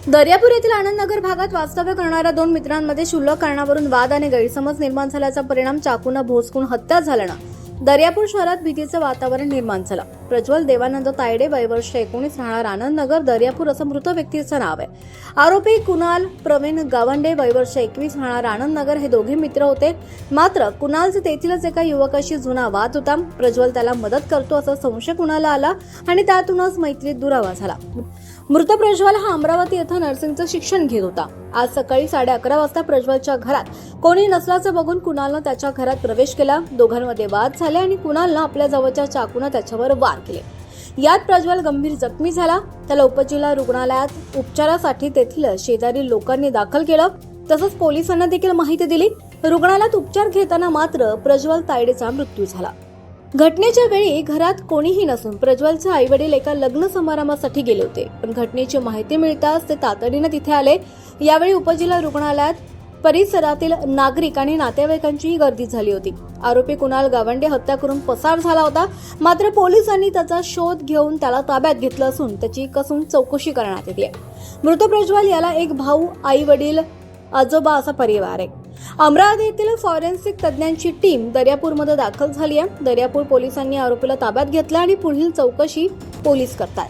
दर्यापूर येथील आनंदनगर भागात वास्तव्य करणाऱ्या दोन मित्रांमध्ये क्षुल्लक कारणावरून वाद आणि गैरसमज निर्माण झाल्याचा परिणाम चाकूने भोसकून हत्या झाल्यानं दर्यापूर शहरात भीतीचं वातावरण निर्माण झालं। प्रज्वल देवानंद तायडे वय वर्ष 19 राहणार आनंदनगर दर्यापूर असं मृत व्यक्तीचं नाव आहे। आरोपी कुणाल प्रवीण गावंडे वय वर्ष 21 राहणार आनंदनगर हे दोघे मित्र होते। मात्र कुणालचे तेथीलच एका युवकाशी जुना वाद होता। प्रज्वल त्याला मदत करतो असा संशय कुणाला आला आणि त्यातूनच मैत्रीत दुरावा झाला। मृत प्रज्वल हा अमरावती येथे नर्सिंगचं शिक्षण घेत होता। आज सकाळी 11:30 वाजता प्रज्वलच्या घरात कोणी नसल्याचं बघून कुणालनं त्याच्या घरात प्रवेश केला। दोघांमध्ये वाद झाले आणि कुणालनं आपल्या जवळच्या चाकूने त्याच्यावर वार केले। यात प्रज्वल गंभीर जखमी झाला। त्याला उपजिल्हा रुग्णालयात उपचारासाठी तेथील शेजारी लोकांनी दाखल केलं। तसंच पोलिसांना देखील माहिती दिली। रुग्णालयात उपचार घेताना मात्र प्रज्वल तायडेचा मृत्यू झाला। घटनेच्या वेळी घरात कोणीही नसून प्रज्वलचे आईवडील एका लग्न समारंभासाठी गेले होते। पण घटनेची माहिती मिळताच ते तातडीने तिथे आले। यावेळी उपजिल्हा रुग्णालयात परिसरातील नागरिक आणि नातेवाईकांचीही गर्दी झाली होती। आरोपी कुणाल गावंडे हत्या करून पसार झाला होता। मात्र पोलिसांनी त्याचा शोध घेऊन त्याला ताब्यात घेतलं असून त्याची कसून चौकशी करण्यात येते। मृत प्रज्वल याला एक भाऊ, आई वडील, आजोबा असा परिवार आहे। अमरावती येथील फॉरेन्सिक तज्ञांची टीम दर्यापूरमध्ये दाखल झाली आहे। दर्यापूर पोलिसांनी आरोपीला ताब्यात घेतला आणि पुढील चौकशी पोलीस करतात।